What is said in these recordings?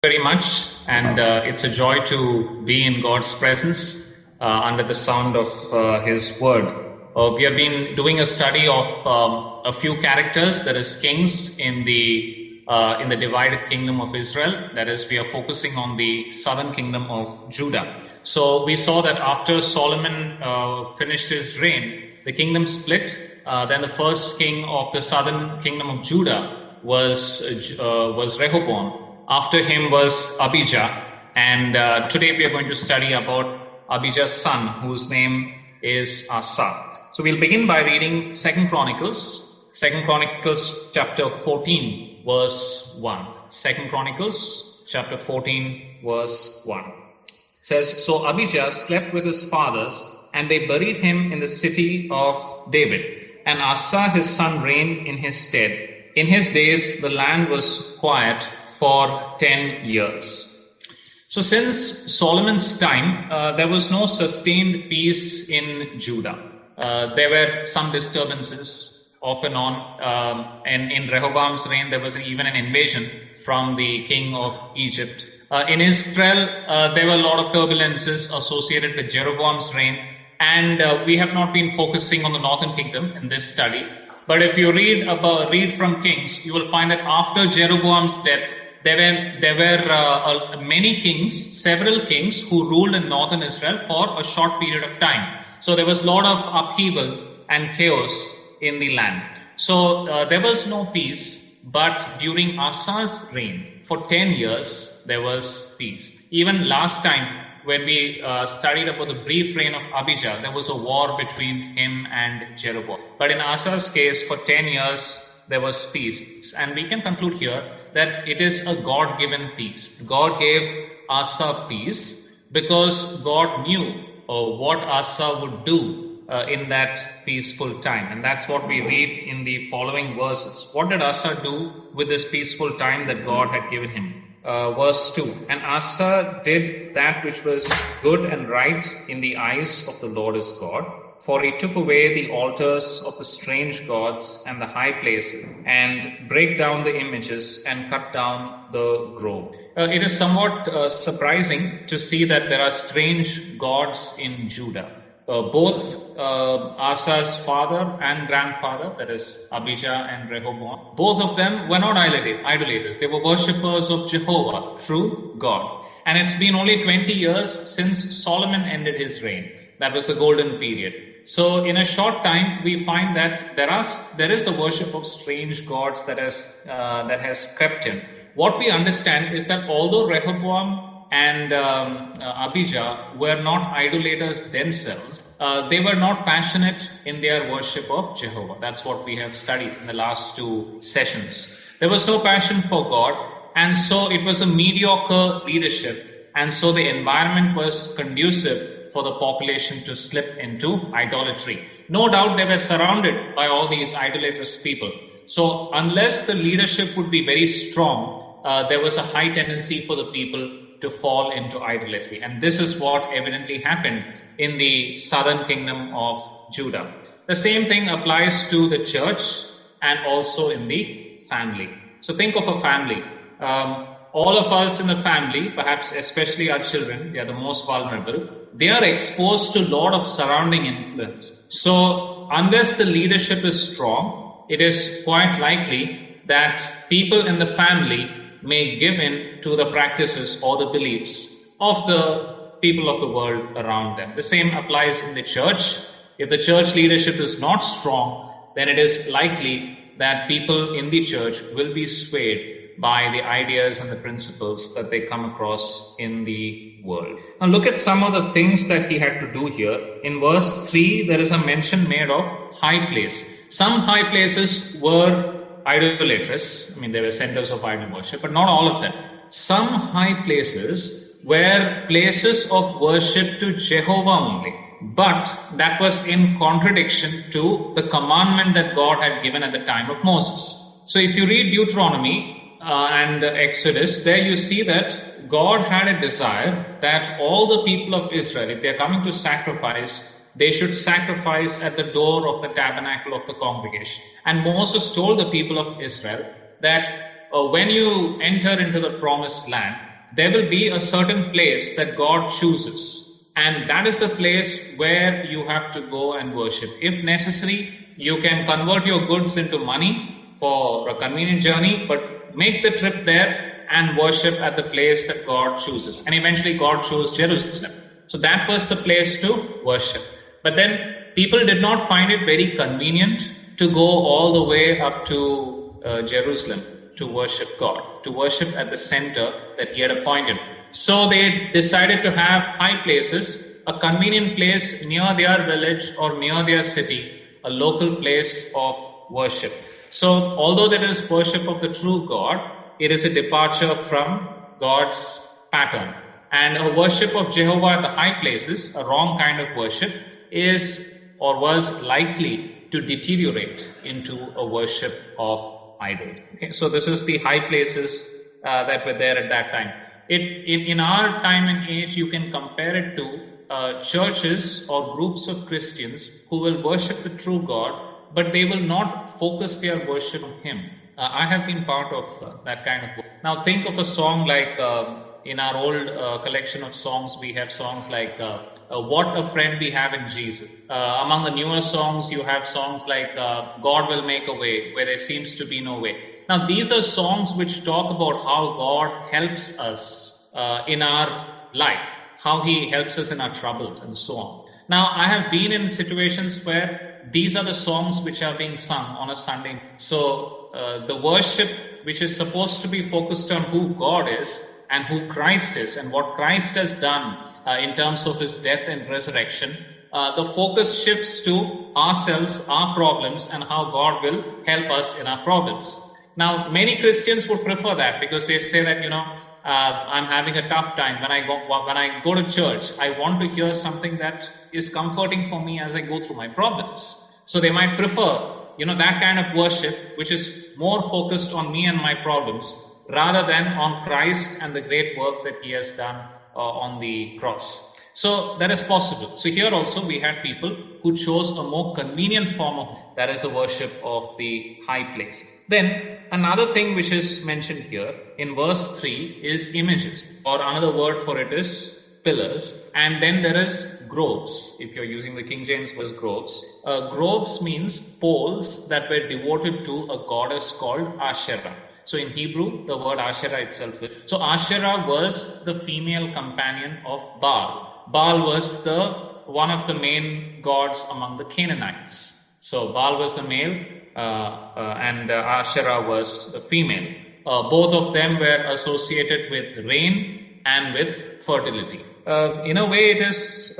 Very much, and it's a joy to be in God's presence under the sound of His word. We have been doing a study of a few characters, that is, kings in the divided kingdom of Israel. That is, we are focusing on the southern kingdom of Judah. So we saw that after Solomon finished his reign, the kingdom split. Then the first king of the southern kingdom of Judah was Rehoboam. After him was Abijah, and today we are going to study about Abijah's son, whose name is Asa. So we'll begin by reading 2 Chronicles chapter 14, verse 1. 2 Chronicles chapter 14, verse 1. It says, "So Abijah slept with his fathers, and they buried him in the city of David. And Asa his son reigned in his stead. In his days the land was quiet for 10 years. So since Solomon's time, there was no sustained peace in Judah. There were some disturbances off and on. And in Rehoboam's reign, there was even an invasion from the king of Egypt. In Israel, there were a lot of turbulences associated with Jeroboam's reign. And we have not been focusing on the northern kingdom in this study. But if you read from Kings, you will find that after Jeroboam's death, there were many kings, several kings who ruled in northern Israel for a short period of time. So there was a lot of upheaval and chaos in the land. So there was no peace, but during Asa's reign, for 10 years, there was peace. Even last time, when we studied about the brief reign of Abijah, there was a war between him and Jeroboam. But in Asa's case, for 10 years, there was peace. And we can conclude here that it is a God-given peace. God gave Asa peace because God knew what Asa would do in that peaceful time. And that's what we read in the following verses. What did Asa do with this peaceful time that God had given him? Verse 2, "And Asa did that which was good and right in the eyes of the Lord his God. For he took away the altars of the strange gods and the high places, and brake down the images and cut down the grove." It is somewhat surprising to see that there are strange gods in Judah. Both Asa's father and grandfather, that is Abijah and Rehoboam, both of them were not idolaters. They were worshippers of Jehovah, true God. And it's been only 20 years since Solomon ended his reign. That was the golden period. So in a short time, we find that there is the worship of strange gods that has crept in. What we understand is that although Rehoboam and Abijah were not idolaters themselves, they were not passionate in their worship of Jehovah. That's what we have studied in the last two sessions. There was no passion for God, and so it was a mediocre leadership, and so the environment was conducive for the population to slip into idolatry. No doubt they were surrounded by all these idolatrous people. So unless the leadership would be very strong, there was a high tendency for the people to fall into idolatry. And this is what evidently happened in the southern kingdom of Judah. The same thing applies to the church and also in the family. So think of a family. All of us in the family, perhaps especially our children, they are the most vulnerable. They are exposed to a lot of surrounding influence. So unless the leadership is strong, it is quite likely that people in the family may give in to the practices or the beliefs of the people of the world around them. The same applies in the church. If the church leadership is not strong, then it is likely that people in the church will be swayed by the ideas and the principles that they come across in the world. Now look at some of the things that he had to do here. In verse 3, there is a mention made of high place. Some high places were idolatrous. I mean, they were centers of idol worship, but not all of them. Some high places were places of worship to Jehovah only. But that was in contradiction to the commandment that God had given at the time of Moses. So if you read Deuteronomy and Exodus, there you see that God had a desire that all the people of Israel, if they are coming to sacrifice, they should sacrifice at the door of the tabernacle of the congregation. And Moses told the people of Israel that when you enter into the promised land, there will be a certain place that God chooses. And that is the place where you have to go and worship. If necessary, you can convert your goods into money for a convenient journey, but make the trip there and worship at the place that God chooses. And eventually God chose Jerusalem. So that was the place to worship. But then people did not find it very convenient to go all the way up to Jerusalem to worship God, to worship at the center that he had appointed. So they decided to have high places, a convenient place near their village or near their city, a local place of worship. So although there is worship of the true God, it is a departure from God's pattern. And a worship of Jehovah at the high places, a wrong kind of worship, is or was likely to deteriorate into a worship of idols. Okay, so this is the high places that were there at that time. In our time and age, you can compare it to churches or groups of Christians who will worship the true God, but they will not focus their worship on Him. I have been part of that kind of work. Now think of a song like, in our old collection of songs, we have songs like What a Friend We Have in Jesus. Among the newer songs, you have songs like God Will Make a Way, where there seems to be no way. Now these are songs which talk about how God helps us in our life, how He helps us in our troubles and so on. Now I have been in situations where these are the songs which are being sung on a Sunday. So the worship which is supposed to be focused on who God is and who Christ is and what Christ has done in terms of His death and resurrection, the focus shifts to ourselves, our problems, and how God will help us in our problems. Now, many Christians would prefer that because they say that, I'm having a tough time. When I go to church, I want to hear something that is comforting for me as I go through my problems. So they might prefer, that kind of worship, which is more focused on me and my problems, rather than on Christ and the great work that He has done on the cross. So that is possible. So here also we had people who chose a more convenient form of, that is the worship of the high place. Then another thing which is mentioned here in verse 3 is images, or another word for it is pillars. And then there is groves. If you're using the King James verse, groves. Groves means poles that were devoted to a goddess called Asherah. So in Hebrew, the word Asherah itself is. So Asherah was the female companion of Baal. Baal was one of the main gods among the Canaanites. So Baal was the male and Asherah was the female. Both of them were associated with rain and with fertility. In a way, it is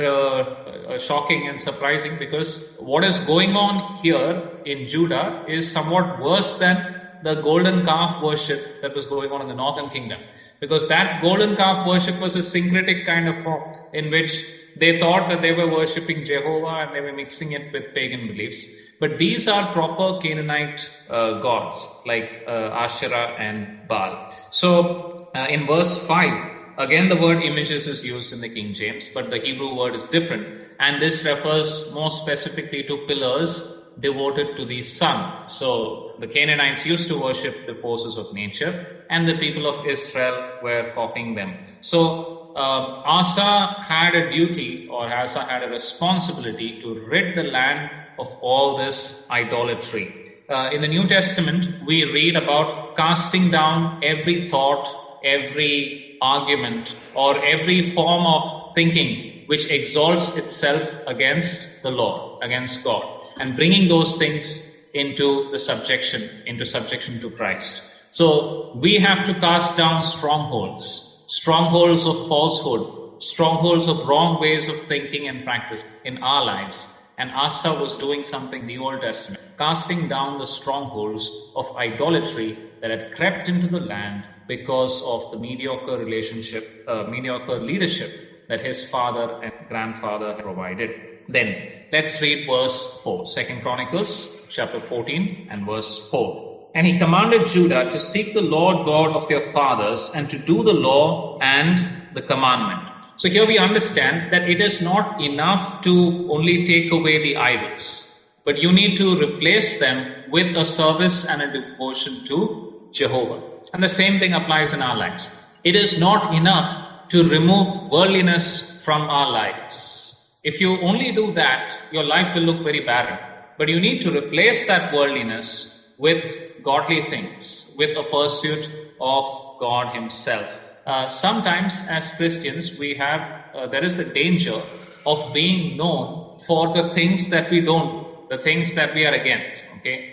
shocking and surprising because what is going on here in Judah is somewhat worse than the golden calf worship that was going on in the northern kingdom. Because that golden calf worship was a syncretic kind of form in which they thought that they were worshipping Jehovah and they were mixing it with pagan beliefs. But these are proper Canaanite gods like Asherah and Baal. So in verse 5, again the word images is used in the King James, but the Hebrew word is different. And this refers more specifically to pillars devoted to the sun. So the Canaanites used to worship the forces of nature and the people of Israel were copying them. So Asa had a duty, or Asa had a responsibility to rid the land of all this idolatry. In the New Testament, we read about casting down every thought, every argument, or every form of thinking which exalts itself against the Lord, against God, and bringing those things into subjection to Christ. So we have to cast down strongholds of falsehood, strongholds of wrong ways of thinking and practice in our lives. And Asa was doing something in the Old Testament, casting down the strongholds of idolatry that had crept into the land because of the mediocre leadership that his father and grandfather had provided. Then let's read verse 4, 2 Chronicles chapter 14 and verse 4. And he commanded Judah to seek the Lord God of their fathers and to do the law and the commandment. So here we understand that it is not enough to only take away the idols, but you need to replace them with a service and a devotion to Jehovah. And the same thing applies in our lives. It is not enough to remove worldliness from our lives. If you only do that, your life will look very barren. But you need to replace that worldliness with godly things, with a pursuit of God Himself. Sometimes as Christians, there is the danger of being known for the things that we don't, the things that we are against. Okay.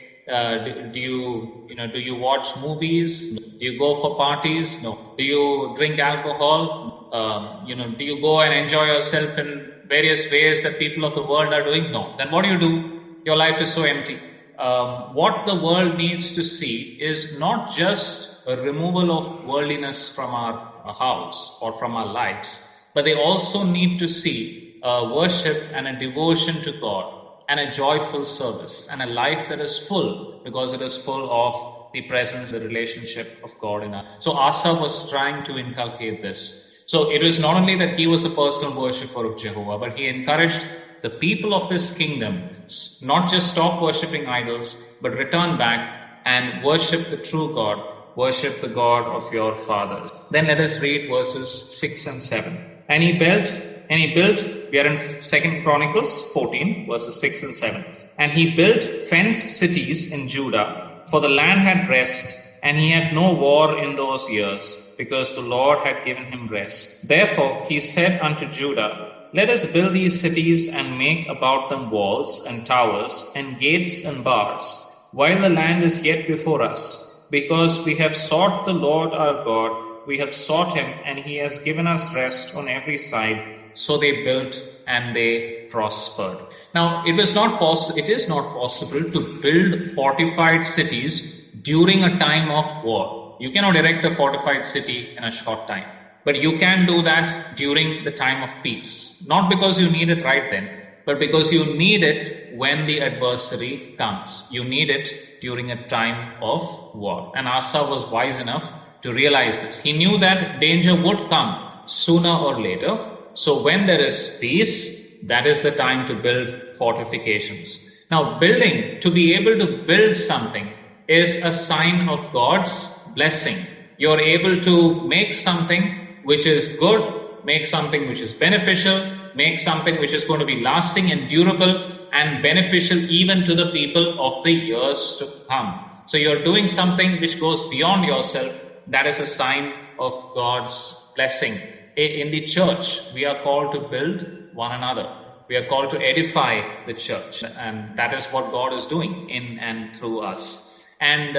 Do you watch movies? No. Do you go for parties? No. Do you drink alcohol? Do you go and enjoy yourself in various ways that people of the world are doing? No. Then what do? Your life is so empty. What the world needs to see is not just a removal of worldliness from our house or from our lives, but they also need to see worship and a devotion to God, and a joyful service, and a life that is full, because it is full of the presence, the relationship of God in us. So Asa was trying to inculcate this. So it was not only that he was a personal worshipper of Jehovah, but he encouraged the people of his kingdom not just stop worshipping idols, but return back and worship the true God, worship the God of your fathers. Then let us read verses 6 and 7. And he built, we are in 2 Chronicles 14, verses 6 and 7. And he built fenced cities in Judah, for the land had rest, and he had no war in those years, because the Lord had given him rest. Therefore he said unto Judah, Let us build these cities and make about them walls and towers and gates and bars, while the land is yet before us, because we have sought the Lord our God. We have sought him, and he has given us rest on every side. So they built and they prospered. Now, it is not possible to build fortified cities during a time of war. You cannot erect a fortified city in a short time. But you can do that during the time of peace. Not because you need it right then, but because you need it when the adversary comes. You need it during a time of war. And Asa was wise enough to realize this. He knew that danger would come sooner or later. So when there is peace, that is the time to build fortifications. Now, to be able to build something is a sign of God's blessing. You're able to make something which is good, make something which is beneficial, make something which is going to be lasting and durable and beneficial even to the people of the years to come. So you're doing something which goes beyond yourself. That is a sign of God's blessing. In the church, we are called to build one another. We are called to edify the church. And that is what God is doing in and through us. And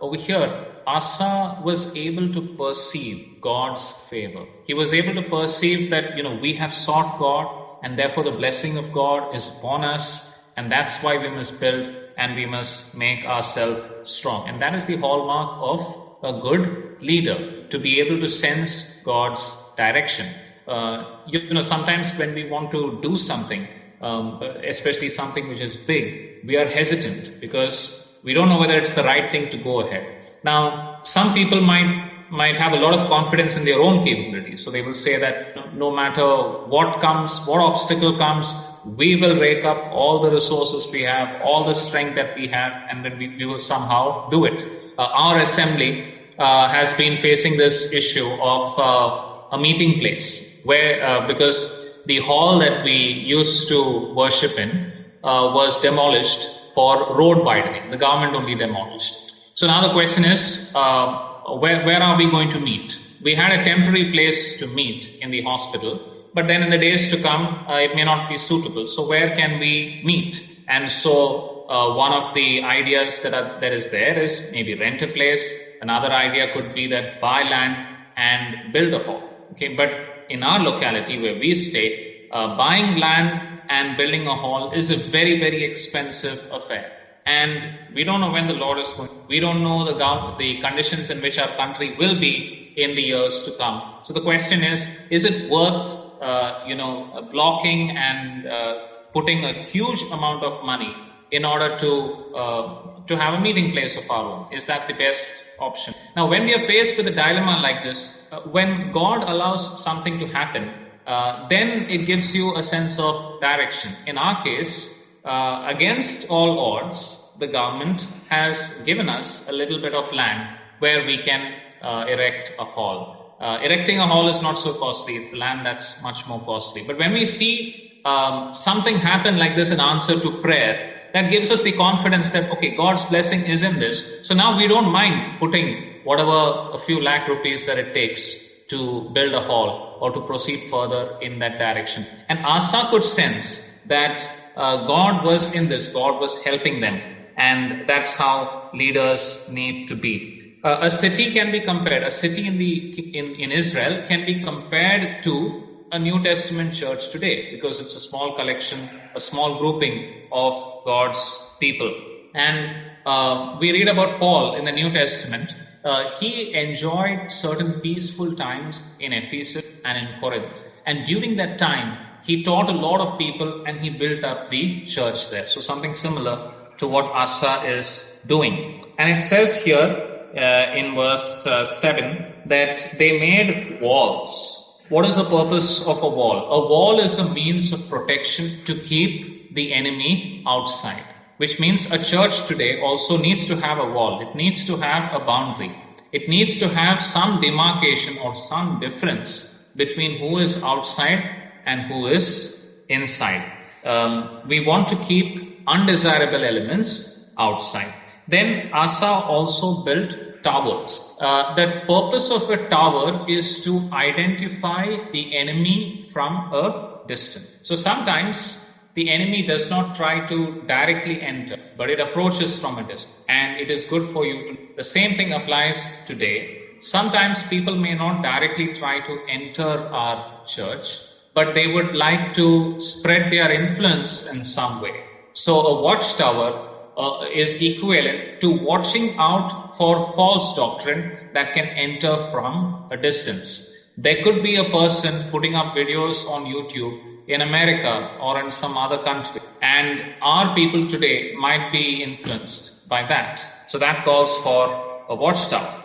over here, Asa was able to perceive God's favor. He was able to perceive that, we have sought God, and therefore the blessing of God is upon us. And that's why we must build and we must make ourselves strong. And that is the hallmark of a good leader, to be able to sense God's direction. Sometimes when we want to do something, especially something which is big, we are hesitant because we don't know whether it's the right thing to go ahead. Now, some people might have a lot of confidence in their own capabilities. So they will say that no matter what comes, what obstacle comes, we will rake up all the resources we have, all the strength that we have, and then we will somehow do it. Our assembly has been facing this issue of a meeting place where, because the hall that we used to worship in was demolished for road widening. The government only demolished it. So now the question is, where are we going to meet? We had a temporary place to meet in the hospital, but then in the days to come, it may not be suitable. So where can we meet? And so one of the ideas that is there is maybe rent a place. Another idea could be that buy land and build a hall. Okay, but in our locality where we stay, buying land and building a hall is a very, very expensive affair. And we don't know when the Lord is going. We don't know the conditions in which our country will be in the years to come. So the question is it worth, blocking and putting a huge amount of money in order to have a meeting place of our own? Is that the best option? Now, when we are faced with a dilemma like this, when God allows something to happen, then it gives you a sense of direction. In our case, against all odds, the government has given us a little bit of land where we can erect a hall. Erecting a hall is not so costly. It's the land that's much more costly. But when we see something happen like this in answer to prayer, that gives us the confidence that, okay, God's blessing is in this. So now we don't mind putting whatever a few lakh rupees that it takes to build a hall or to proceed further in that direction. And Asa could sense that God was in this, God was helping them. And that's how leaders need to be. A city can be compared, a city in Israel can be compared to a New Testament church today, because it's a small collection, a small grouping of God's people. And we read about Paul in the New Testament. He enjoyed certain peaceful times in Ephesus and in Corinth. And during that time, he taught a lot of people and he built up the church there. So something similar to what Asa is doing. And it says here in verse 7 that they made walls. What is the purpose of a wall? A wall is a means of protection to keep the enemy outside, which means a church today also needs to have a wall. It needs to have a boundary. It needs to have some demarcation or some difference between who is outside and who is inside. We want to keep undesirable elements outside. Then Asa also built towers. The purpose of a tower is to identify the enemy from a distance. So sometimes the enemy does not try to directly enter, but it approaches from a distance. And it is good for you to. The same thing applies today. Sometimes people may not directly try to enter our church, but they would like to spread their influence in some way. So a watchtower is equivalent to watching out for false doctrine that can enter from a distance. There could be a person putting up videos on YouTube in America or in some other country, and our people today might be influenced by that. So that calls for a watchtower.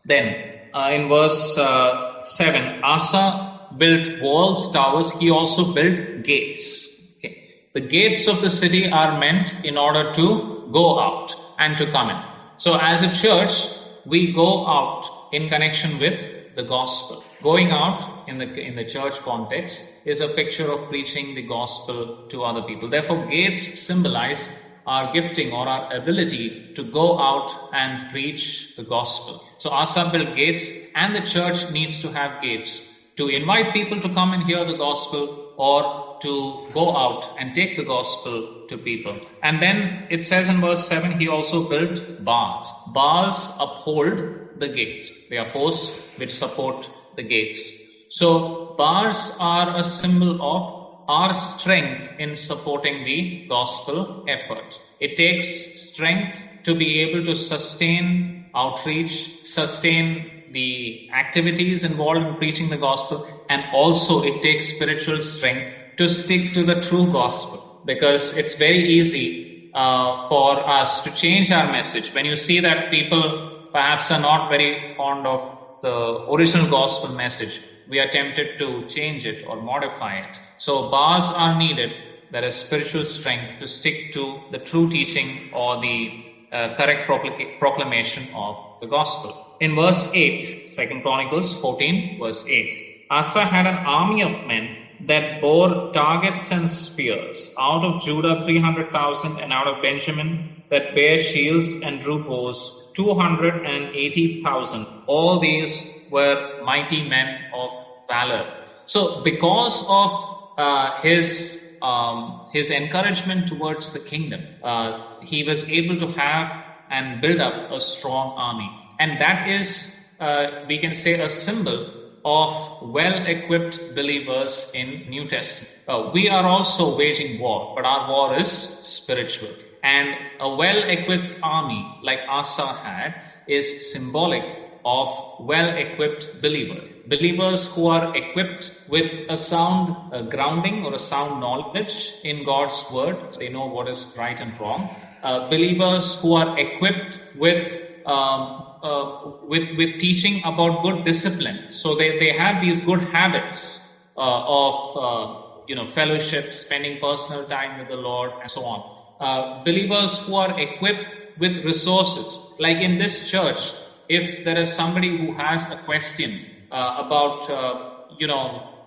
Then in verse 7, Asa built walls, towers. He also built gates. The gates of the city are meant in order to go out and to come in. So as a church, we go out in connection with the gospel. Going out in the church context is a picture of preaching the gospel to other people. Therefore, gates symbolize our gifting or our ability to go out and preach the gospel. So Asa built gates, and the church needs to have gates to invite people to come and hear the gospel or to go out and take the gospel to people. And then it says in verse 7, he also built bars. Bars uphold the gates. They are posts which support the gates. So bars are a symbol of our strength in supporting the gospel effort. It takes strength to be able to sustain outreach, sustain the activities involved in preaching the gospel, and also it takes spiritual strength to stick to the true gospel, because it's very easy for us to change our message. When you see that people perhaps are not very fond of the original gospel message, we are tempted to change it or modify it. So bars are needed, that is spiritual strength, to stick to the true teaching or the correct proclamation of the gospel. In verse 8, 2 Chronicles 14, verse 8, Asa had an army of men that bore targets and spears, out of Judah 300,000, and out of Benjamin that bare shields and drew bows 280,000. All these were mighty men of valor. So because of his encouragement towards the kingdom, he was able to have and build up a strong army. And that is, we can say, a symbol of well-equipped believers in New Testament. We are also waging war, but our war is spiritual. And a well-equipped army like Asa had is symbolic of well-equipped believers. Believers who are equipped with a sound grounding or a sound knowledge in God's word. They know what is right and wrong. Believers who are equipped with teaching about good discipline. So they have these good habits of fellowship, spending personal time with the Lord, and so on. Believers who are equipped with resources. Like in this church, if there is somebody who has a question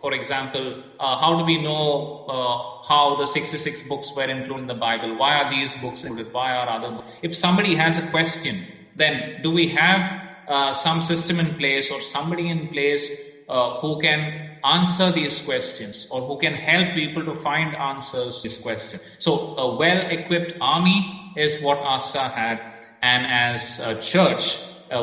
for example, how do we know how the 66 books were included in the Bible? Why are these books included? Why are other books? If somebody has a question, then do we have some system in place or somebody in place who can answer these questions or who can help people to find answers to these questions? So a well-equipped army is what Asa had, and as a church,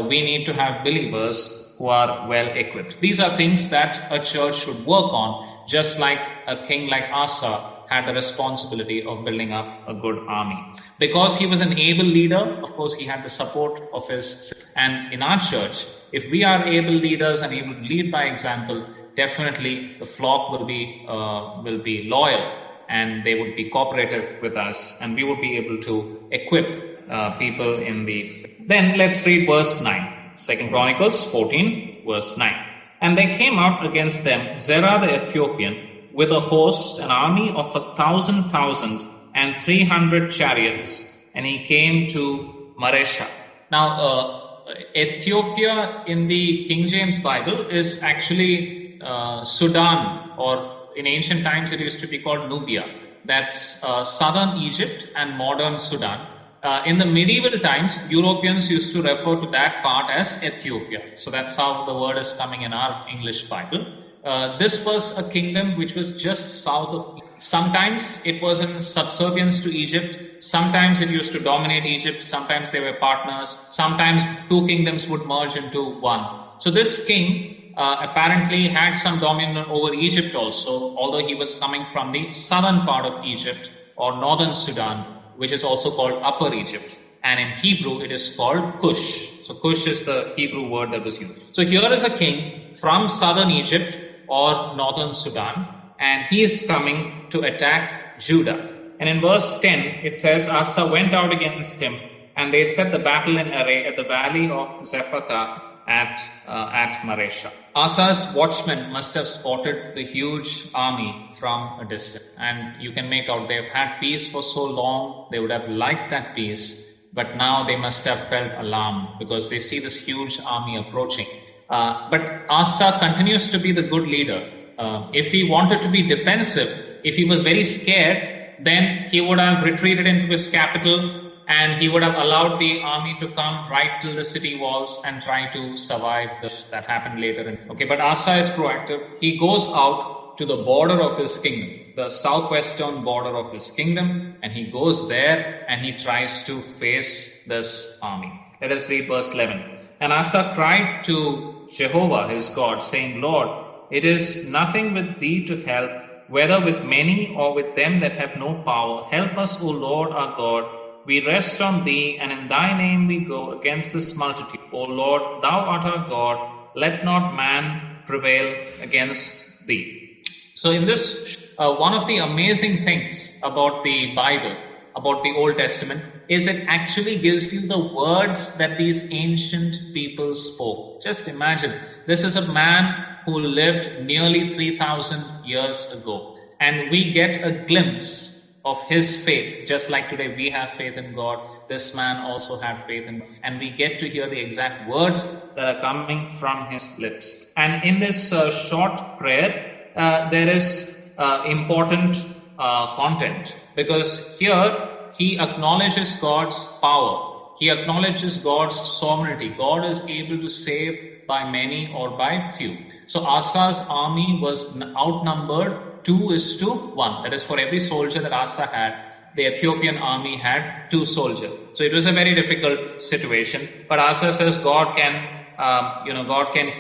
we need to have believers who are well equipped. These are things that a church should work on, just like a king like Asa had the responsibility of building up a good army. Because he was an able leader, of course, he had the support of his. And in our church, if we are able leaders and able to lead by example, definitely the flock will be loyal and they would be cooperative with us, and we would be able to equip people in the. Then let's read verse 9. 2 Chronicles 14, verse 9. And there came out against them Zera the Ethiopian with a host, an army of 1,000 and 300 chariots, and he came to Maresha. Now, Ethiopia in the King James Bible is actually Sudan, or in ancient times it used to be called Nubia. That's southern Egypt and modern Sudan. In the medieval times, Europeans used to refer to that part as Ethiopia. So that's how the word is coming in our English Bible. This was a kingdom which was just south of. Sometimes it was in subservience to Egypt. Sometimes it used to dominate Egypt. Sometimes they were partners. Sometimes two kingdoms would merge into one. So this king apparently had some dominion over Egypt also, although he was coming from the southern part of Egypt or northern Sudan, which is also called Upper Egypt. And in Hebrew, it is called Cush. So Cush is the Hebrew word that was used. So here is a king from southern Egypt or northern Sudan, and he is coming to attack Judah. And in verse 10, it says, Asa went out against him, and they set the battle in array at the valley of Zephathah at Maresha. Asa's watchmen must have spotted the huge army from a distance. And you can make out they've had peace for so long, they would have liked that peace, but now they must have felt alarmed because they see this huge army approaching. But Asa continues to be the good leader. If he wanted to be defensive, if he was very scared, then he would have retreated into his capital and he would have allowed the army to come right till the city walls and try to survive. That happened later. But Asa is proactive. He goes out to the border of his kingdom, the southwestern border of his kingdom, and he goes there and he tries to face this army. Let us read verse 11. And Asa cried to Jehovah his God, saying, Lord, it is nothing with thee to help, whether with many or with them that have no power. Help us, O Lord our God. We rest on thee, and in thy name we go against this multitude. O Lord, thou art our God. Let not man prevail against thee. So in this, one of the amazing things about the Bible, about the Old Testament, is it actually gives you the words that these ancient people spoke. Just imagine, this is a man who lived nearly 3,000 years ago. And we get a glimpse of his faith. Just like today we have faith in God, this man also had faith in God. And we get to hear the exact words that are coming from his lips. And in this short prayer, there is important content. Because here, he acknowledges God's power. He acknowledges God's sovereignty. God is able to save by many or by few. So Asa's army was outnumbered 2:1. That is, for every soldier that Asa had, the Ethiopian army had 2 soldiers. So it was a very difficult situation. But Asa says God can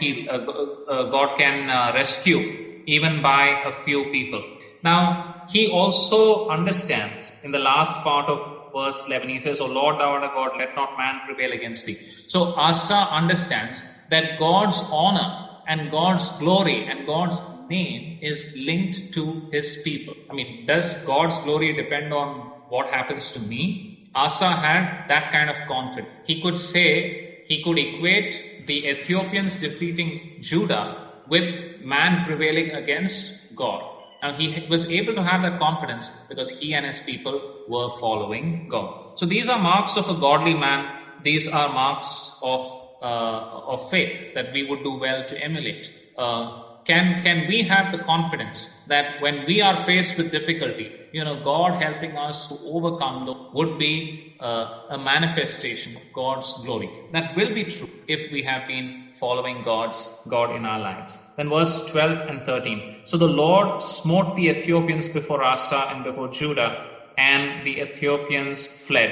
heal, God can rescue even by a few people. Now, he also understands in the last part of verse 11, he says, O Lord, thou art a God, let not man prevail against thee. So Asa understands that God's honor and God's glory and God's name is linked to his people. I mean, does God's glory depend on what happens to me? Asa had that kind of confidence. He could equate the Ethiopians defeating Judah with man prevailing against God. Now, he was able to have that confidence because he and his people were following God. So these are marks of a godly man. These are marks of of faith that we would do well to emulate? Can we have the confidence that when we are faced with difficulty, God helping us to overcome would be a manifestation of God's glory? That will be true if we have been following God in our lives. Then verse 12 and 13. So the Lord smote the Ethiopians before Asa and before Judah, and the Ethiopians fled.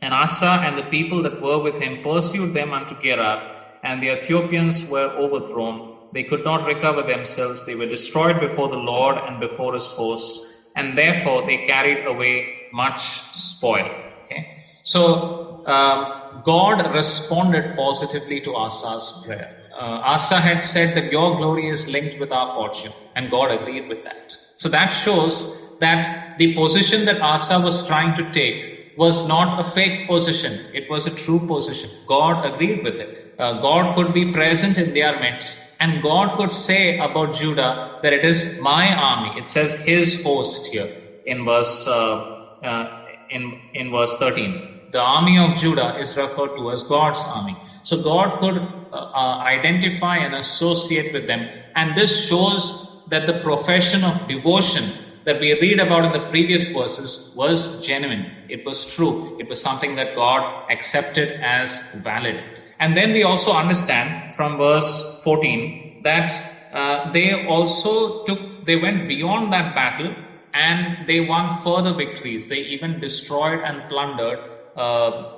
And Asa and the people that were with him pursued them unto Gerar, and the Ethiopians were overthrown. They could not recover themselves. They were destroyed before the Lord and before his host, and therefore they carried away much spoil. Okay? So God responded positively to Asa's prayer. Asa had said that your glory is linked with our fortune, and God agreed with that. So that shows that the position that Asa was trying to take was not a fake position. It was a true position. God agreed with it. God could be present in their midst, and God could say about Judah that it is my army. It says his host here in verse 13. The army of Judah is referred to as God's army. So God could identify and associate with them. And this shows that the profession of devotion that we read about in the previous verses was genuine. It was true. It was something that God accepted as valid. And then we also understand from verse 14 that they went beyond that battle and they won further victories. They even destroyed and plundered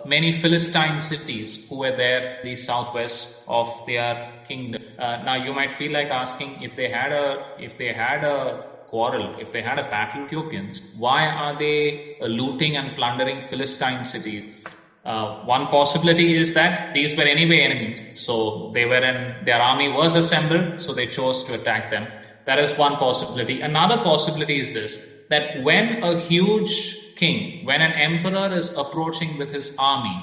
many Philistine cities who were there in the southwest of their kingdom. Now you might feel like asking, if they had a quarrel, if they had a battle with Ethiopians, why are they looting and plundering Philistine cities? One possibility is that these were anyway enemies, so their army was assembled, so they chose to attack them. That is one possibility. Another possibility is this, that when a huge king, when an emperor is approaching with his army,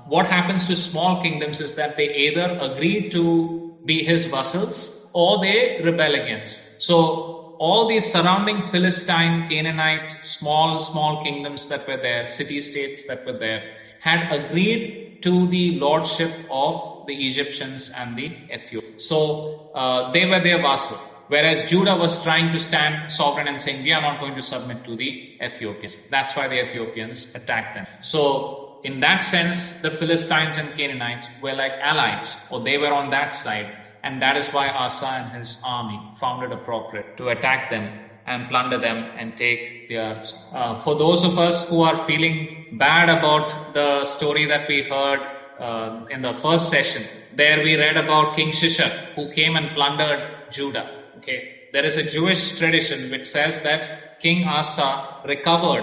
what happens to small kingdoms is that they either agree to be his vassals or they rebel against. So all these surrounding Philistine, Canaanite, small kingdoms that were there, city-states that were there, had agreed to the lordship of the Egyptians and the Ethiopians. So they were their vassal. Whereas Judah was trying to stand sovereign and saying, we are not going to submit to the Ethiopians. That's why the Ethiopians attacked them. So in that sense, the Philistines and Canaanites were like allies, or they were on that side. And that is why Asa and his army found it appropriate to attack them and plunder them and take their... For those of us who are feeling bad about the story that we heard in the first session, there we read about King Shishak, who came and plundered Judah. Okay, there is a Jewish tradition which says that King Asa recovered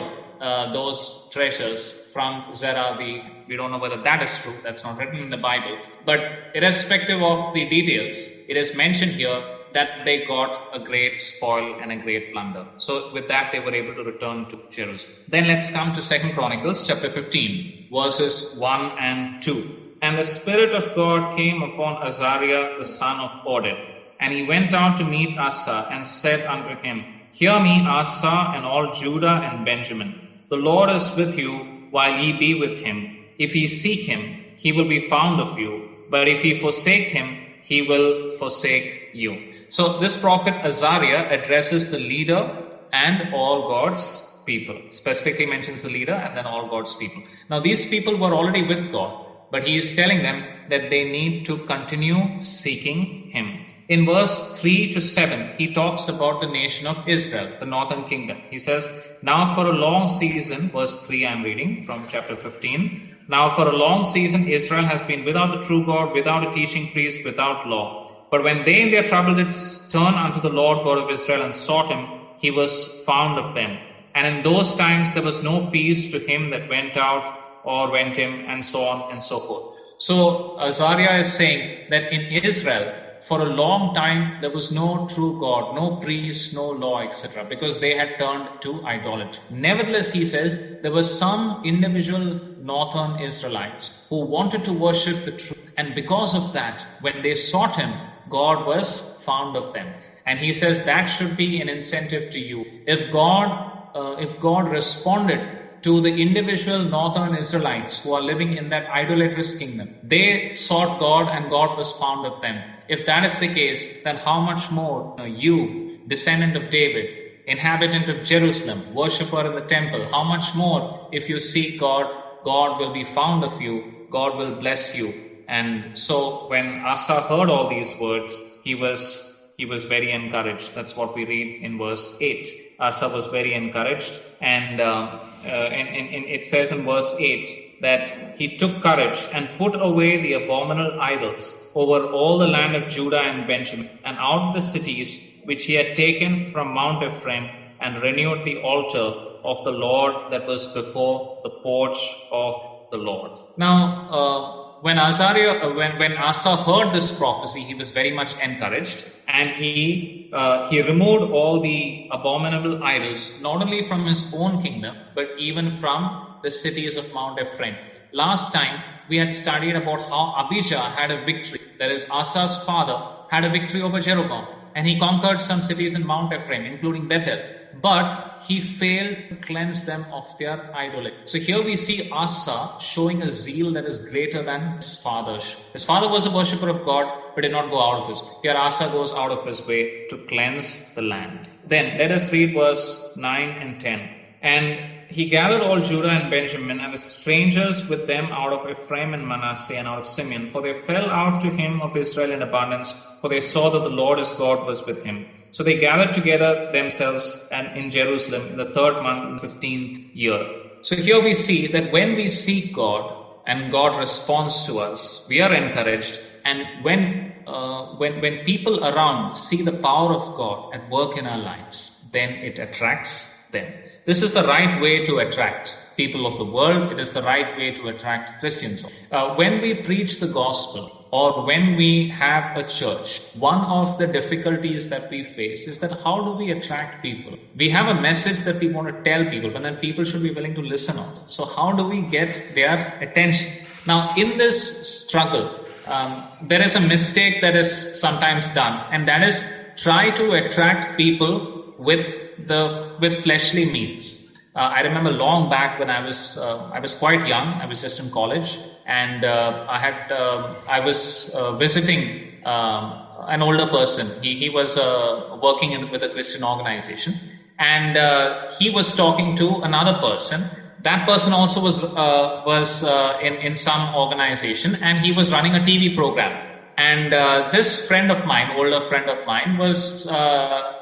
those treasures from Zera. We don't know whether that is true. That's not written in the Bible. But irrespective of the details, it is mentioned here that they got a great spoil and a great plunder. So with that, they were able to return to Jerusalem. Then let's come to 2 Chronicles chapter 15, verses 1 and 2. And the Spirit of God came upon Azariah the son of Oded, and he went out to meet Asa and said unto him, Hear me, Asa, and all Judah and Benjamin. The Lord is with you while ye be with him. If ye seek him, he will be found of you. But if ye forsake him, he will forsake you. So this prophet Azariah addresses the leader and all God's people. Specifically mentions the leader and then all God's people. Now these people were already with God, but he is telling them that they need to continue seeking him. In verse 3 to 7, he talks about the nation of Israel, the northern kingdom. He says, Now for a long season, verse 3 I'm reading from chapter 15. Now for a long season Israel has been without the true God, without a teaching priest, without law. But when they in their trouble did turn unto the Lord God of Israel and sought him, he was found of them. And in those times there was no peace to him that went out or went in, and so on and so forth. So Azariah is saying that in Israel, for a long time, there was no true God, no priest, no law, etc., because they had turned to idolatry. Nevertheless, he says, there were some individual northern Israelites who wanted to worship the truth. And because of that, when they sought him, God was found of them. And he says that should be an incentive to you. If God responded to the individual northern Israelites who are living in that idolatrous kingdom. They sought God and God was found of them. If that is the case, then how much more you, descendant of David, inhabitant of Jerusalem, worshipper in the temple, how much more if you seek God, God will be found of you, God will bless you. And so when Asa heard all these words, he was very encouraged. That's what we read in verse 8. Asa was very encouraged, and it says in verse 8 that he took courage and put away the abominable idols over all the land of Judah and Benjamin, and out of the cities which he had taken from Mount Ephraim, and renewed the altar of the Lord that was before the porch of the Lord. Now, when Asa heard this prophecy, he was very much encouraged, and he removed all the abominable idols, not only from his own kingdom, but even from the cities of Mount Ephraim. Last time, we had studied about how Abijah had a victory. That is, Asa's father had a victory over Jeroboam, and he conquered some cities in Mount Ephraim, including Bethel. But he failed to cleanse them of their idolatry. So here we see Asa showing a zeal that is greater than his father. His father was a worshipper of God, but did not go out of his way. Here Asa goes out of his way to cleanse the land. Then let us read verse 9 and 10. And he gathered all Judah and Benjamin and the strangers with them out of Ephraim and Manasseh and out of Simeon, for they fell out to him of Israel in abundance, for they saw that the Lord his God was with him. So they gathered together themselves and in Jerusalem in the 3rd month in the 15th year. So here we see that when we seek God and God responds to us, we are encouraged. And when people around see the power of God at work in our lives, then it attracts them. This is the right way to attract people of the world. It is the right way to attract Christians. When we preach the gospel or when we have a church, one of the difficulties that we face is that how do we attract people? We have a message that we want to tell people, but then people should be willing to listen on it. So how do we get their attention? Now, in this struggle, there is a mistake that is sometimes done, and that is try to attract people with fleshly means. I remember long back when I was quite young. I was just in college, and I was visiting an older person. He was working with a Christian organization, and he was talking to another person. That person also was in some organization, and he was running a TV program. And this friend of mine, older friend of mine, was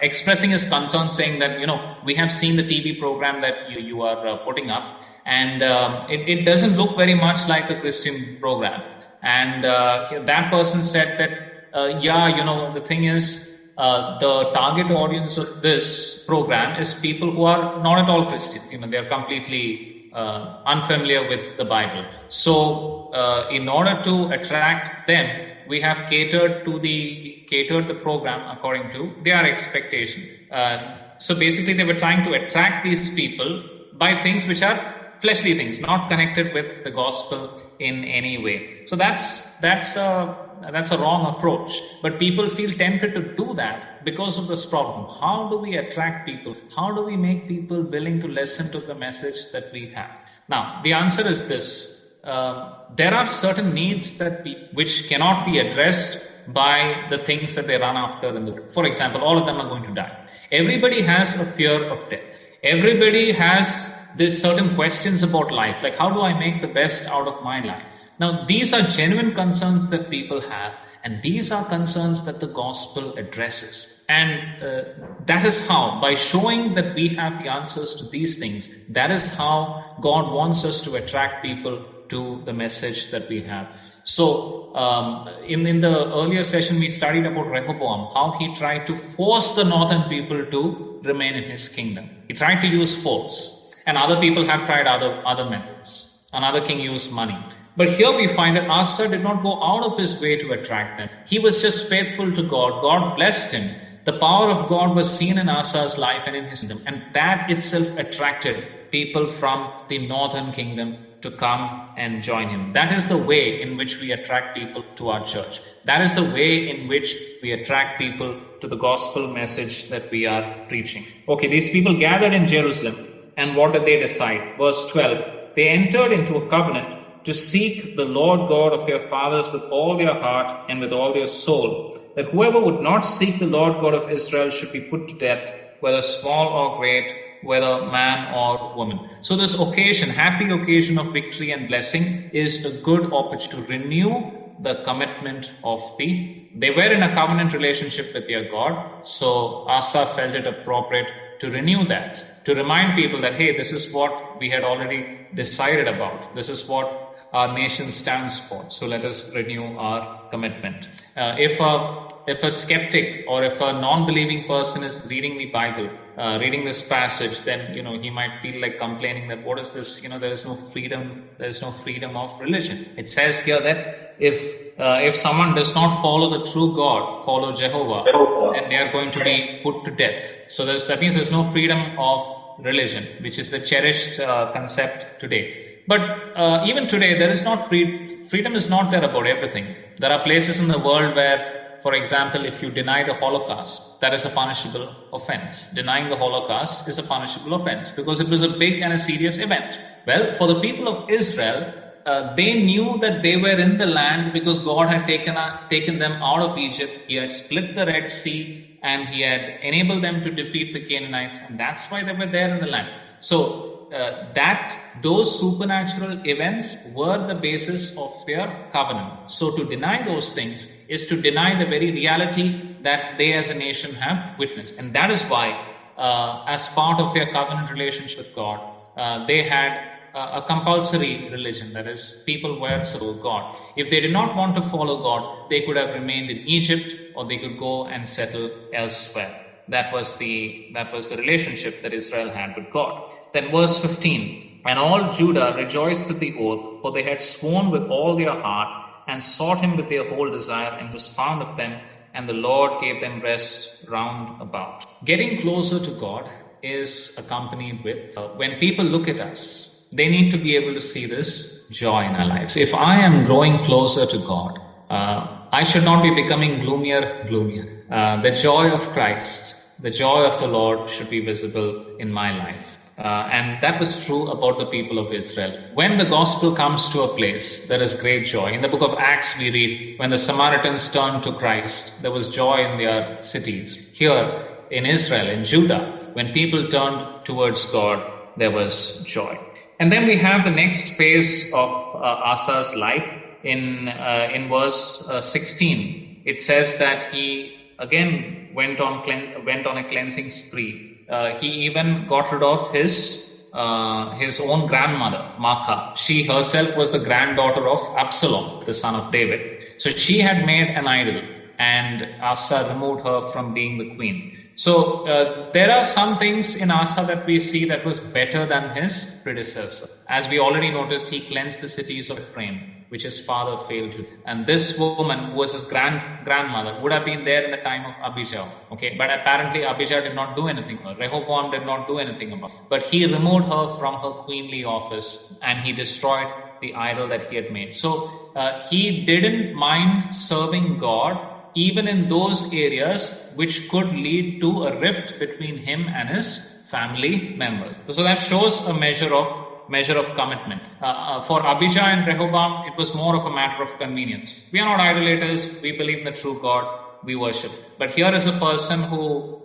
expressing his concern, saying that, we have seen the TV program that you are putting up, and it doesn't look very much like a Christian program. And that person said that, the thing is, the target audience of this program is people who are not at all Christian. They are completely unfamiliar with the Bible. So in order to attract them, we have catered the program according to their expectation. So basically, they were trying to attract these people by things which are fleshly things, not connected with the gospel in any way. So that's a wrong approach. But people feel tempted to do that because of this problem. How do we attract people? How do we make people willing to listen to the message that we have? Now, the answer is this. There are certain needs which cannot be addressed by the things that they run after in the world. For example, all of them are going to die. Everybody has a fear of death. Everybody has these certain questions about life, like how do I make the best out of my life? Now, these are genuine concerns that people have, and these are concerns that the gospel addresses. And that is how, by showing that we have the answers to these things, that is how God wants us to attract people to the message that we have. So in the earlier session, we studied about Rehoboam, how he tried to force the northern people to remain in his kingdom. He tried to use force, and other people have tried other methods. Another king used money. But here we find that Asa did not go out of his way to attract them. He was just faithful to God. God blessed him. The power of God was seen in Asa's life and in his kingdom, and that itself attracted people from the northern kingdom to come and join him. That is the way in which we attract people to our church. That is the way in which we attract people to the gospel message that we are preaching. Okay, these people gathered in Jerusalem. And what did they decide? Verse 12, they entered into a covenant to seek the Lord God of their fathers with all their heart and with all their soul, that whoever would not seek the Lord God of Israel should be put to death, whether small or great, whether man or woman. So this occasion, happy occasion of victory and blessing, is a good opportunity to renew the commitment of they were in a covenant relationship with their God. So Asa felt it appropriate to renew that, to remind people that, hey, this is what we had already decided about. This is what our nation stands for. So let us renew our commitment. If a skeptic or if a non-believing person is reading the Bible, reading this passage, then he might feel like complaining that what is this? There is no freedom. There is no freedom of religion. It says here that if someone does not follow the true God, follow Jehovah, then they are going to be put to death. So that means there's no freedom of religion, which is the cherished concept today. But even today, there is not freedom is not there about everything. There are places in the world where, for example, if you deny the Holocaust, that is a punishable offense. Denying the Holocaust is a punishable offense because it was a big and a serious event. Well, for the people of Israel, they knew that they were in the land because God had taken them out of Egypt. He had split the Red Sea and He had enabled them to defeat the Canaanites, and that's why they were there in the land. So those supernatural events were the basis of their covenant. So to deny those things is to deny the very reality that they as a nation have witnessed. And that is why, as part of their covenant relationship with God, they had a compulsory religion. That is, people were to follow God. If they did not want to follow God, they could have remained in Egypt or they could go and settle elsewhere. That was the relationship that Israel had with God. Then verse 15, and all Judah rejoiced at the oath, for they had sworn with all their heart and sought Him with their whole desire, and was found of them, and the Lord gave them rest round about. Getting closer to God is accompanied with, when people look at us, they need to be able to see this joy in our lives. If I am growing closer to God, I should not be becoming gloomier. The joy of Christ, the joy of the Lord should be visible in my life. And that was true about the people of Israel. When the gospel comes to a place, there is great joy. In the book of Acts, we read, when the Samaritans turned to Christ, there was joy in their cities. Here in Israel, in Judah, when people turned towards God, there was joy. And then we have the next phase of Asa's life. In verse 16, it says that he again went on a cleansing spree. He even got rid of his own grandmother, Maacah. She herself was the granddaughter of Absalom, the son of David. So she had made an idol, and Asa removed her from being the queen. So there are some things in Asa that we see that was better than his predecessor. As we already noticed, he cleansed the cities of Ephraim, which his father failed to do. And this woman, who was his grandmother, would have been there in the time of Abijah. Okay, but apparently Abijah did not do anything. Rehoboam did not do anything about it. But he removed her from her queenly office, and he destroyed the idol that he had made. So he didn't mind serving God, even in those areas which could lead to a rift between him and his family members. So that shows a measure of commitment. For Abijah and Rehoboam, it was more of a matter of convenience. We are not idolaters. We believe in the true God. We worship. But here is a person who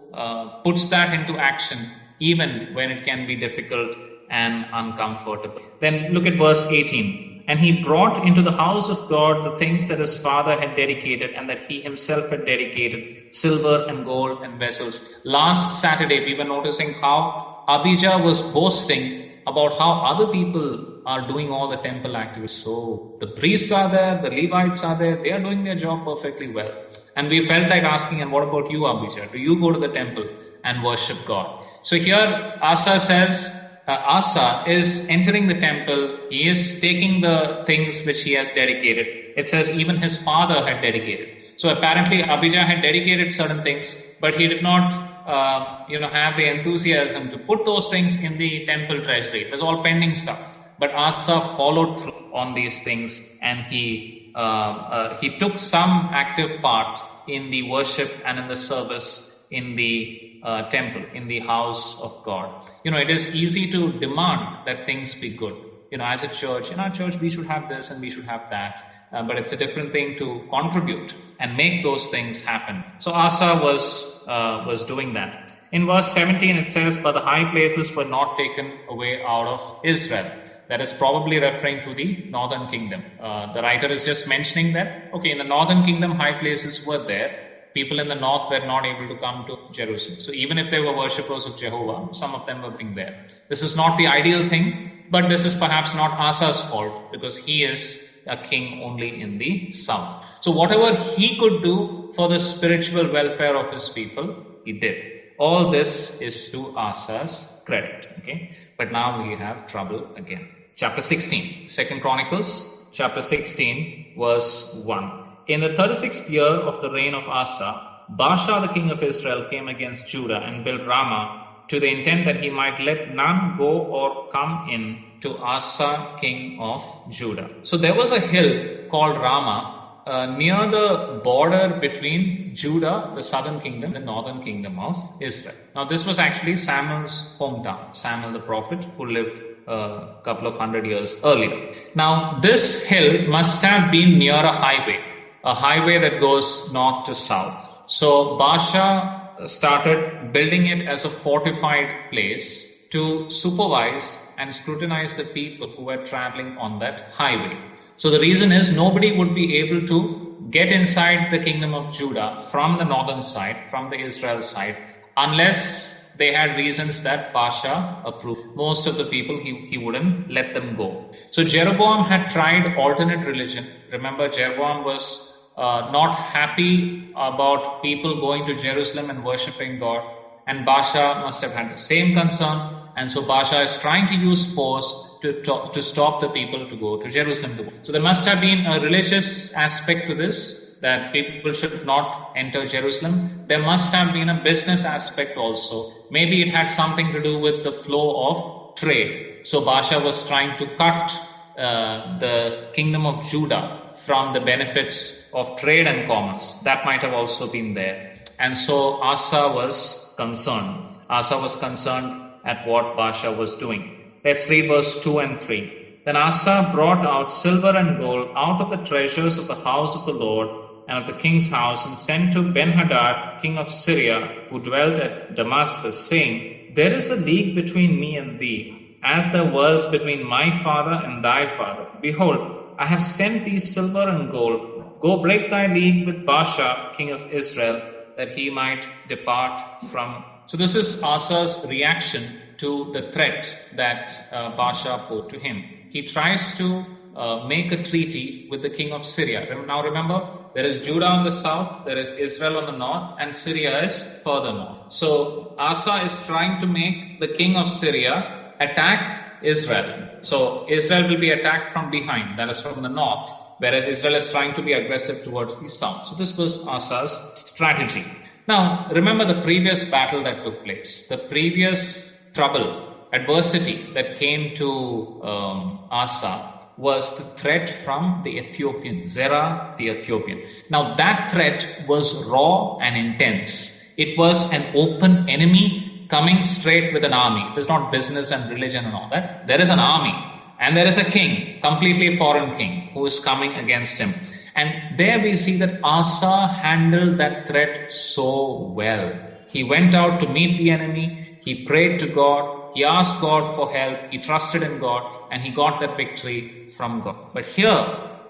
puts that into action, even when it can be difficult and uncomfortable. Then look at verse 18. And he brought into the house of God the things that his father had dedicated and that he himself had dedicated, silver and gold and vessels. Last Saturday, we were noticing how Abijah was boasting about how other people are doing all the temple activities. So the priests are there, the Levites are there, they are doing their job perfectly well. And we felt like asking, and what about you, Abijah? Do you go to the temple and worship God? So here Asa says, Asa is entering the temple. He is taking the things which he has dedicated. It says even his father had dedicated. So apparently Abijah had dedicated certain things, but he did not have the enthusiasm to put those things in the temple treasury. It was all pending stuff. But Asa followed through on these things, and he took some active part in the worship and in the service in the temple, in the house of God. It is easy to demand that things be good. As a church, in our church, we should have this and we should have that. But it's a different thing to contribute and make those things happen. So Asa was doing that. In verse 17, it says, "But the high places were not taken away out of Israel." That is probably referring to the northern kingdom. The writer is just mentioning that, okay, in the northern kingdom, high places were there. People in the north were not able to come to Jerusalem. So even if they were worshippers of Jehovah, some of them were being there. This is not the ideal thing, but this is perhaps not Asa's fault, because he is a king only in the south. So whatever he could do for the spiritual welfare of his people, he did. All this is to Asa's credit. Okay, but now we have trouble again. Chapter 16, 2 Chronicles, chapter 16, verse 1. In the 36th year of the reign of Asa, Baasha the king of Israel came against Judah and built Ramah, to the intent that he might let none go or come in to Asa king of Judah. So there was a hill called Ramah near the border between Judah, the southern kingdom, the northern kingdom of Israel. Now this was actually Samuel's hometown, Samuel the prophet, who lived a couple of hundred years earlier. Now this hill must have been near a highway that goes north to south. So Baasha started building it as a fortified place to supervise and scrutinize the people who were traveling on that highway. So the reason is nobody would be able to get inside the kingdom of Judah from the northern side, from the Israel side, unless they had reasons that Baasha approved. Most of the people, he wouldn't let them go. So Jeroboam had tried alternate religion. Remember, Jeroboam was not happy about people going to Jerusalem and worshipping God. And Baasha must have had the same concern. And so Baasha is trying to use force to stop the people to go to Jerusalem. So there must have been a religious aspect to this, that people should not enter Jerusalem. There must have been a business aspect also. Maybe it had something to do with the flow of trade. So Baasha was trying to cut the kingdom of Judah from the benefits of trade and commerce. That might have also been there. And so Asa was concerned. Asa was concerned at what Baasha was doing. Let's read verse 2 and 3. Then Asa brought out silver and gold out of the treasures of the house of the Lord and of the king's house, and sent to Ben-Hadad, king of Syria, who dwelt at Damascus, saying, There is a league between me and thee, as there was between my father and thy father. Behold, I have sent thee silver and gold. Go break thy league with Baasha, king of Israel, that he might depart from. So this is Asa's reaction to the threat that Baasha put to him. He tries to make a treaty with the king of Syria. Now remember, there is Judah on the south, there is Israel on the north, and Syria is further north. So Asa is trying to make the king of Syria attack Israel. So Israel will be attacked from behind, that is from the north, whereas Israel is trying to be aggressive towards the south. So this was Asa's strategy. Now remember the previous battle that took place, the previous trouble, adversity that came to Asa was the threat from the Ethiopian, Zera the Ethiopian. Now that threat was raw and intense. It was an open enemy coming straight with an army. It is not business and religion and all that. There is an army and there is a king, completely foreign king, who is coming against him. And there we see that Asa handled that threat so well. He went out to meet the enemy. He prayed to God. He asked God for help. He trusted in God, and he got that victory from God. But here,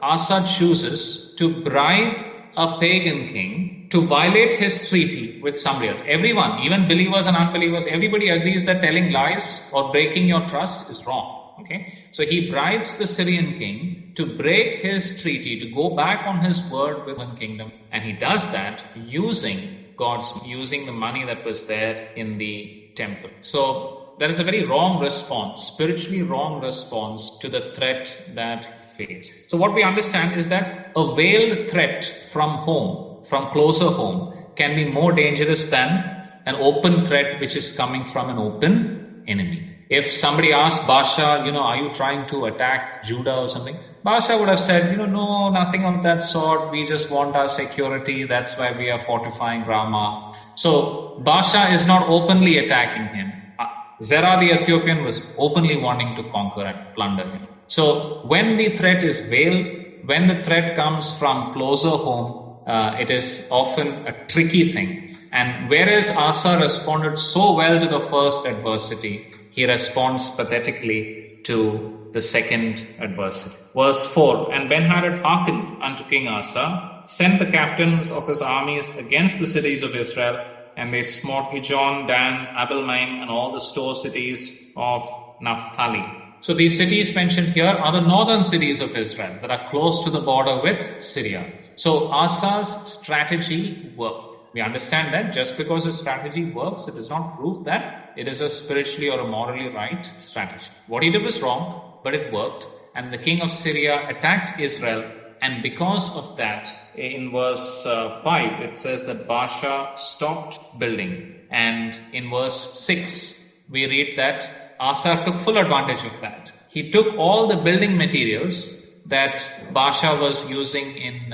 Asa chooses to bribe a pagan king to violate his treaty with somebody else. Everyone, even believers and unbelievers, everybody agrees that telling lies or breaking your trust is wrong. Okay, so he bribes the Syrian king to break his treaty, to go back on his word with the kingdom, and he does that using the money that was there in the temple. So that is a very wrong response, spiritually wrong response to the threat that he faced. So what we understand is that a veiled threat from home, from closer home, can be more dangerous than an open threat which is coming from an open enemy. If somebody asked Baasha, are you trying to attack Judah or something? Baasha would have said, no, nothing of that sort. We just want our security. That's why we are fortifying Ramah. So Baasha is not openly attacking him. Zera the Ethiopian was openly wanting to conquer and plunder him. So when the threat is veiled, when the threat comes from closer home, it is often a tricky thing. And whereas Asa responded so well to the first adversity, he responds pathetically to the second adversity. Verse 4, and Ben-Hadad hearkened unto King Asa, sent the captains of his armies against the cities of Israel, and they smote Ijon, Dan, Abel-maim, and all the store cities of Naphtali. So these cities mentioned here are the northern cities of Israel that are close to the border with Syria. So Asa's strategy worked. We understand that just because a strategy works, it does not prove that it is a spiritually or a morally right strategy. What he did was wrong, but it worked. And the king of Syria attacked Israel. And because of that, in verse 5, it says that Baasha stopped building. And in verse 6, we read that Asa took full advantage of that. He took all the building materials that Baasha was using in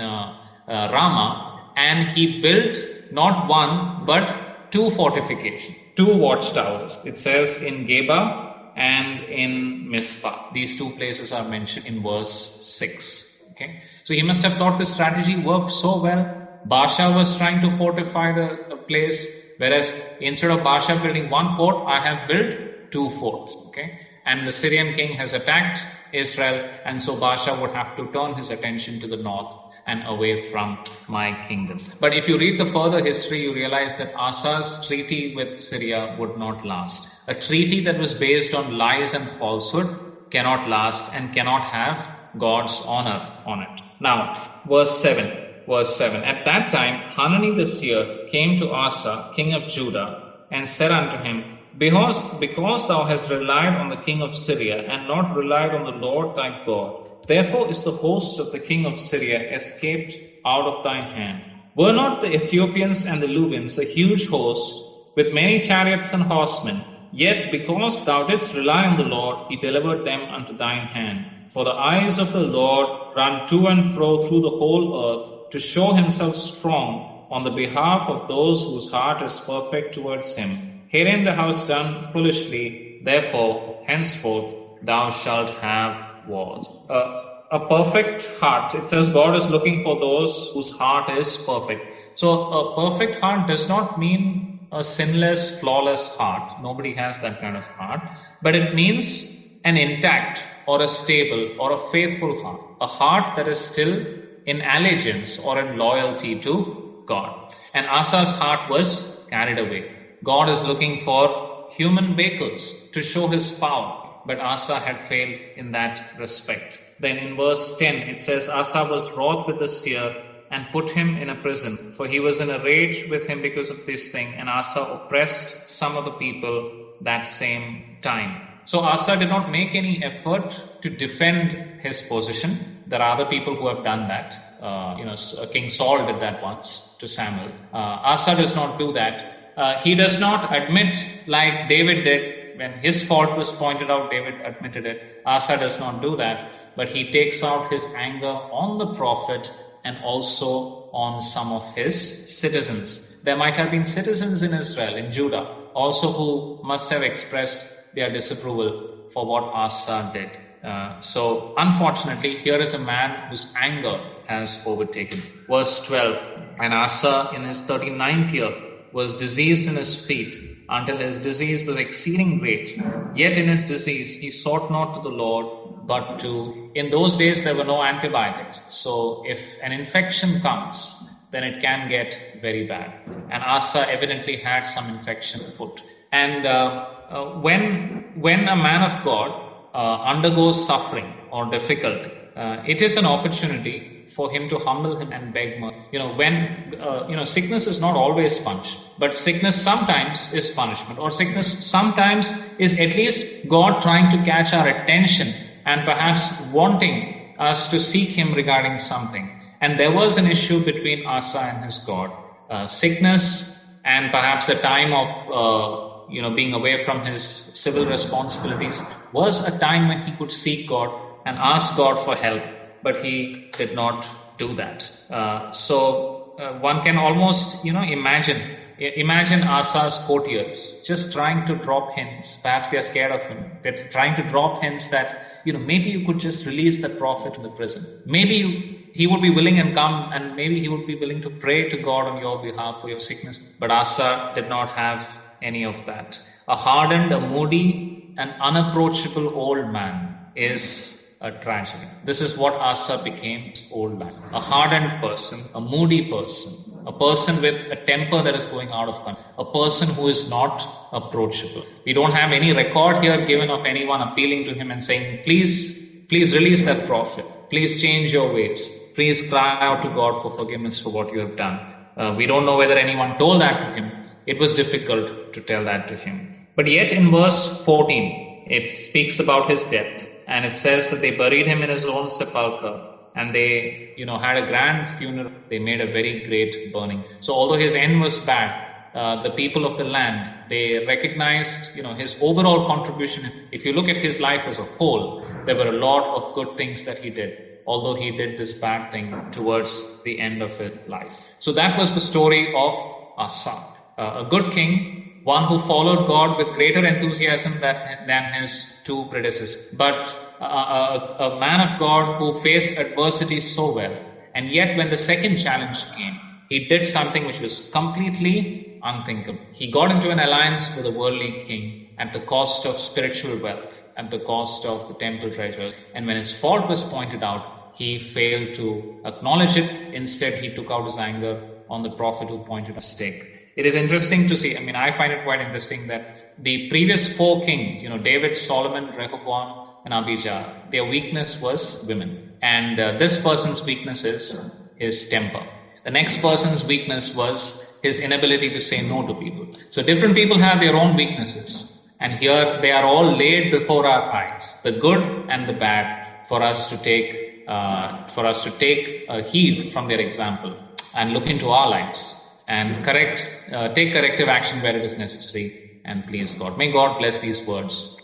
Ramah, and he built not one, but two fortifications, two watchtowers. It says in Geba and in Mizpah. These two places are mentioned in verse 6. Okay, so he must have thought the strategy worked so well. Baasha was trying to fortify the place, whereas instead of Baasha building one fort, I have built two forts. Okay, and the Syrian king has attacked Israel, and so Baasha would have to turn his attention to the north and away from my kingdom. But if you read the further history, you realize that Asa's treaty with Syria would not last. A treaty that was based on lies and falsehood cannot last and cannot have God's honor on it. Now, verse 7. At that time, Hanani the seer came to Asa, king of Judah, and said unto him, because thou hast relied on the king of Syria, and not relied on the Lord thy God, therefore is the host of the king of Syria escaped out of thine hand. Were not the Ethiopians and the Lubims a huge host, with many chariots and horsemen? Yet because thou didst rely on the Lord, he delivered them unto thine hand. For the eyes of the Lord run to and fro through the whole earth, to show himself strong on the behalf of those whose heart is perfect towards him. Herein thou hast done foolishly, therefore henceforth thou shalt have wars. A perfect heart. It says God is looking for those whose heart is perfect. So a perfect heart does not mean a sinless, flawless heart. Nobody has that kind of heart. But it means an intact or a stable or a faithful heart. A heart that is still in allegiance or in loyalty to God. And Asa's heart was carried away. God is looking for human vehicles to show his power. But Asa had failed in that respect. Then in verse 10, it says, Asa was wroth with the seer and put him in a prison, for he was in a rage with him because of this thing. And Asa oppressed some of the people that same time. So Asa did not make any effort to defend his position. There are other people who have done that. King Saul did that once to Samuel. Asa does not do that. He does not admit like David did. When his fault was pointed out, David admitted it. Asa does not do that. But he takes out his anger on the prophet and also on some of his citizens. There might have been citizens in Israel, in Judah, also who must have expressed their disapproval for what Asa did. So unfortunately, here is a man whose anger has overtaken. Verse 12, and Asa in his 39th year was diseased in his feet, until his disease was exceeding great. Yet in his disease he sought not to the Lord, but to... In those days there were no antibiotics. So if an infection comes, then it can get very bad. And Asa evidently had some infection foot. And when a man of God undergoes suffering or difficulty, it is an opportunity for him to humble him and beg mercy. Sickness is not always punishment, but sickness sometimes is punishment, or sickness sometimes is at least God trying to catch our attention and perhaps wanting us to seek him regarding something. And there was an issue between Asa and his God. Sickness and perhaps a time of being away from his civil responsibilities, was a time when he could seek God and ask God for help, but he did not do that. One can almost, imagine Asa's courtiers just trying to drop hints. Perhaps they are scared of him. They're trying to drop hints that, maybe you could just release that prophet in the prison. Maybe he would be willing and come, and maybe he would be willing to pray to God on your behalf for your sickness. But Asa did not have any of that. A hardened, a moody, an unapproachable old man is a tragedy. This is what Asa became, old man. A hardened person, a moody person, a person with a temper that is going out of control, a person who is not approachable. We don't have any record here given of anyone appealing to him and saying, please release that prophet. Please change your ways. Please cry out to God for forgiveness for what you have done. We don't know whether anyone told that to him. It was difficult to tell that to him. But yet in verse 14, it speaks about his death. And it says that they buried him in his own sepulchre. And they, had a grand funeral. They made a very great burning. So although his end was bad, the people of the land, they recognized, his overall contribution. If you look at his life as a whole, there were a lot of good things that he did, although he did this bad thing towards the end of his life. So that was the story of Asa, a good king, one who followed God with greater enthusiasm than his two predecessors, but a man of God who faced adversity so well. And yet when the second challenge came, he did something which was completely unthinkable. He got into an alliance with a worldly king at the cost of spiritual wealth, at the cost of the temple treasure. And when his fault was pointed out, he failed to acknowledge it. Instead, he took out his anger on the prophet who pointed a mistake. It is interesting to see, I find it quite interesting that the previous four kings, David, Solomon, Rehoboam, and Abijah, their weakness was women. And this person's weakness is his temper. The next person's weakness was his inability to say no to people. So different people have their own weaknesses. And here they are all laid before our eyes, the good and the bad, for us to take heed from their example and look into our lives and take corrective action where it is necessary and please God. May God bless these words.